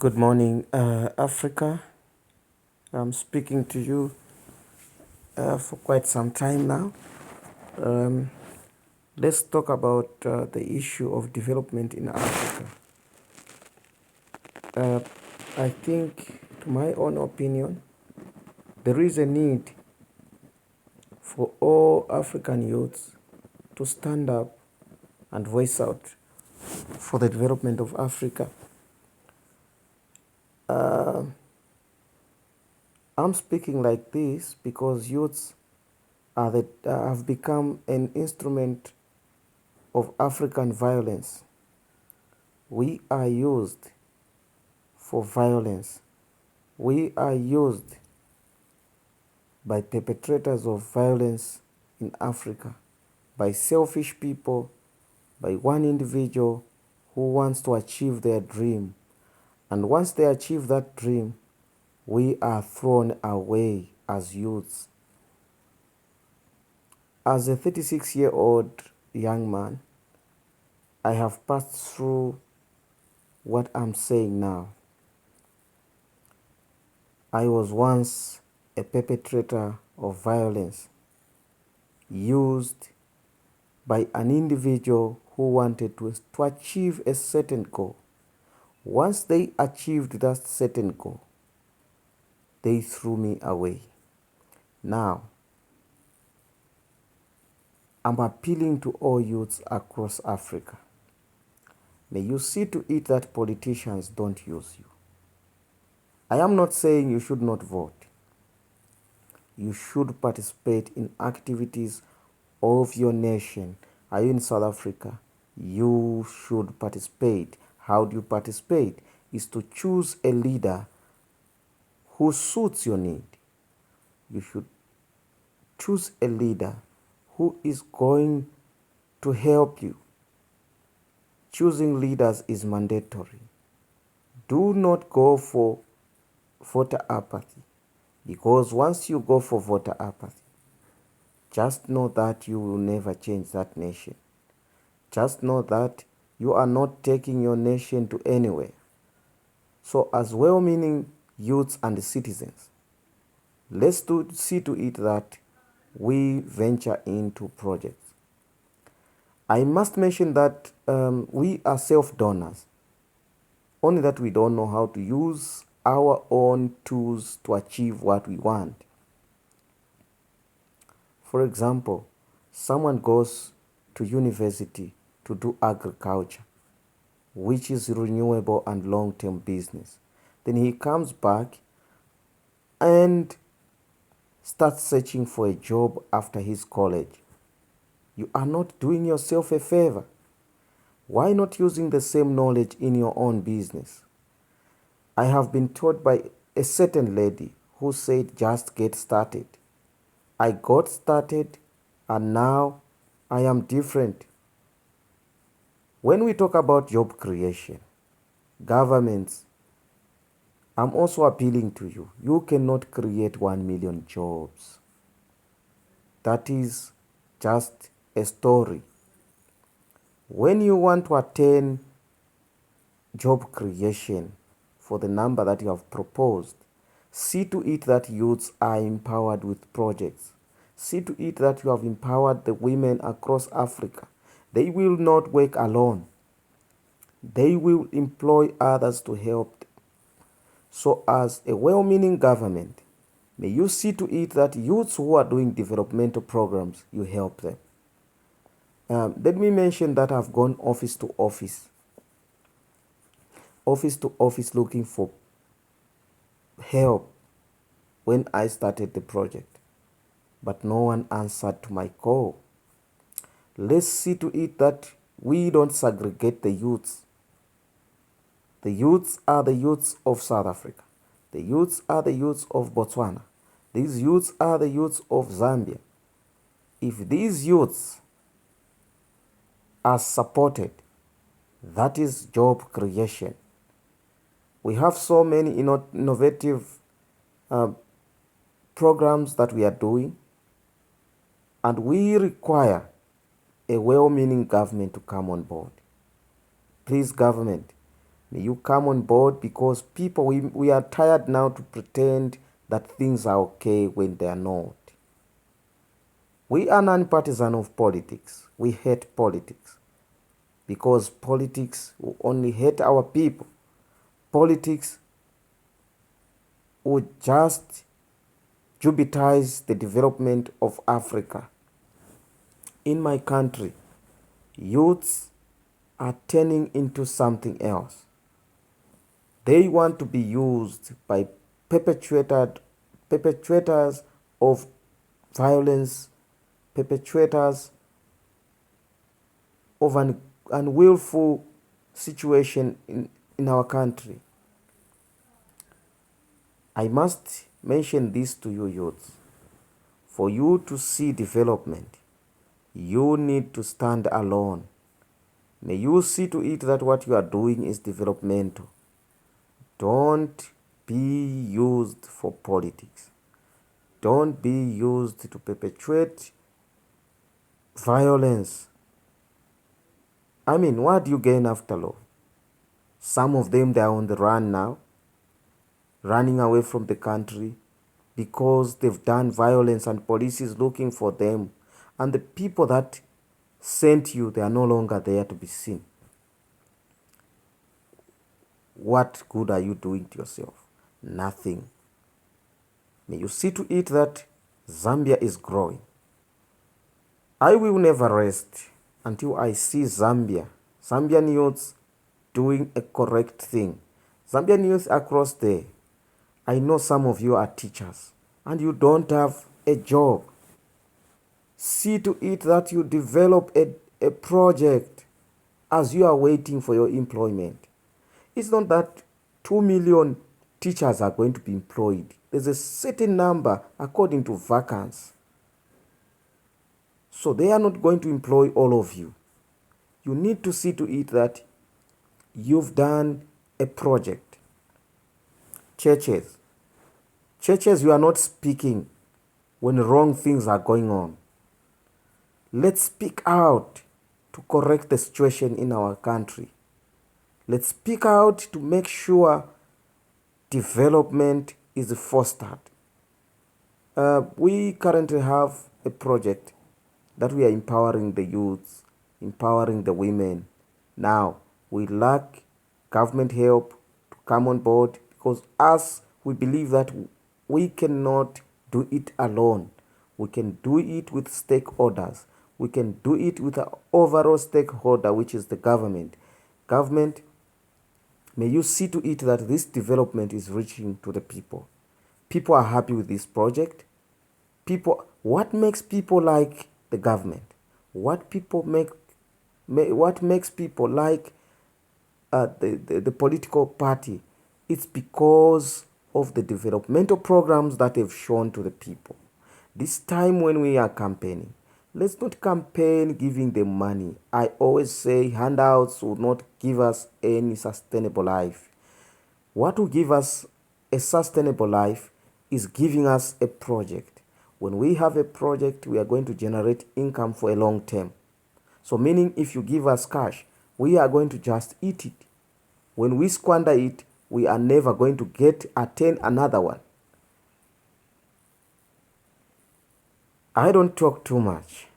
Good morning, Africa. I'm speaking to you for quite some time now. Um, let's talk about the issue of development in Africa. Uh, I think, to my own opinion, there is a need for all African youths to stand up and voice out for the development of Africa. Uh, I'm speaking like this because youths have become an instrument of African violence. We are used for violence. We are used by perpetrators of violence in Africa, by selfish people, by one individual who wants to achieve their dream. And once they achieve that dream, we are thrown away as youths. As a 36-year-old young man, I have passed through what I'm saying now. I was once a perpetrator of violence used by an individual who wanted to achieve a certain goal. Once they achieved that certain goal, they threw me away. Now, I'm appealing to all youths across Africa. May you see to it that politicians don't use you. I am not saying you should not vote. You should participate in activities of your nation. Are you in South Africa? You should participate. How do you participate? Is to choose a leader who suits your need. You should choose a leader who is going to help you. Choosing leaders is mandatory. Do not go for voter apathy, because once you go for voter apathy, just know that you will never change that nation. Just know that you are not taking your nation to anywhere. So as well-meaning youths and citizens, let's see to it that we venture into projects. I must mention that we are self-donors, only that we don't know how to use our own tools to achieve what we want. For example, someone goes to university to do agriculture, which is renewable and long-term business. Then he comes back and starts searching for a job after his college. You are not doing yourself a favor. Why not using the same knowledge in your own business? I have been taught by a certain lady who said, just get started. I got started and now I am different. When we talk about job creation, governments, I'm also appealing to you. You cannot create 1 million jobs. That is just a story. When you want to attain job creation for the number that you have proposed, see to it that youths are empowered with projects. See to it that you have empowered the women across Africa. They will not work alone. They will employ others to help them. So as a well-meaning government, may you see to it that youths who are doing developmental programs, you help them. Let me mention that I've gone office to office looking for help when I started the project, but no one answered to my call. Let's see to it that we don't segregate the youths. The youths are the youths of South Africa. The youths are the youths of Botswana. These youths are the youths of Zambia. If these youths are supported, that is job creation. We have so many innovative programs that we are doing, and we require a well-meaning government to come on board. Please, government, May you come on board because people, we are tired now to pretend that things are okay when they are not. We are non-partisan of politics. We hate politics because politics will only hate our people. Politics would just jeopardize the development of Africa. In my country, youths are turning into something else. They want to be used by perpetrators of violence, perpetrators of an unwillful situation in our country. I must mention this to you youths. For you to see development, you need to stand alone. May you see to it that what you are doing is developmental. Don't be used for politics. Don't be used to perpetuate violence. I mean, what do you gain after all? Some of them, they are on the run now, running away from the country because they've done violence and police is looking for them. And the people that sent you, they are no longer there to be seen. What good are you doing to yourself? Nothing. May you see to it that Zambia is growing. I will never rest until I see Zambian youths doing a correct thing. Zambian youth across there, I know some of you are teachers and you don't have a job. See to it that you develop a project as you are waiting for your employment. It's not that 2 million teachers are going to be employed. There's a certain number according to vacancies. So they are not going to employ all of you. You need to see to it that you've done a project. Churches, you are not speaking when wrong things are going on. Let's speak out to correct the situation in our country. Let's speak out to make sure development is fostered. We currently have a project that we are empowering the youths, empowering the women. Now, we lack government help to come on board because us, we believe that we cannot do it alone. We can do it with stakeholders. We can do it with an overall stakeholder, which is the government. Government, may you see to it that this development is reaching to the people. People are happy with this project. What makes people like the government? What makes people like the political party? It's because of the developmental programs that they've shown to the people. This time when we are campaigning, let's not campaign giving them money. I always say handouts will not give us any sustainable life. What will give us a sustainable life is giving us a project. When we have a project, we are going to generate income for a long term. So meaning if you give us cash, we are going to just eat it. When we squander it, we are never going to attain another one. I don't talk too much,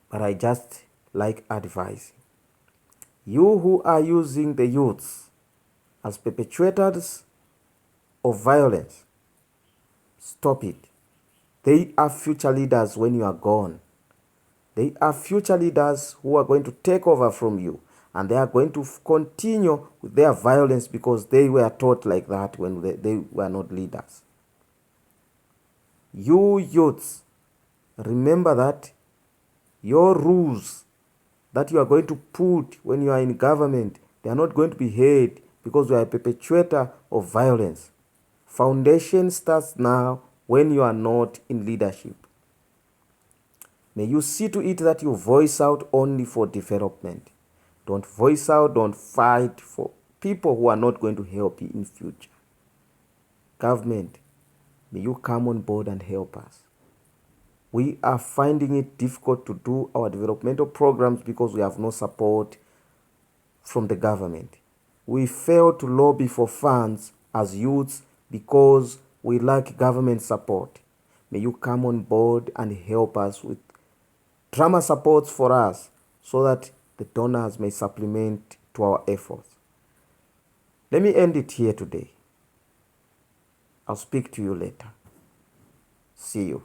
but I just like advising. You who are using the youths as perpetrators of violence, stop it. They are future leaders when you are gone. They are future leaders who are going to take over from you, and they are going to continue with their violence because they were taught like that when they were not leaders. You youths, remember that your rules that you are going to put when you are in government, they are not going to be heard because you are a perpetrator of violence. Foundation starts now when you are not in leadership. May you see to it that you voice out only for development. Don't voice out, don't fight for people who are not going to help you in future. Government, may you come on board and help us. We are finding it difficult to do our developmental programs because we have no support from the government. we fail to lobby for funds as youths because we lack government support. May you come on board and help us with drama supports for us so that the donors may supplement to our efforts. Let me end it here today. I'll speak to you later. See you.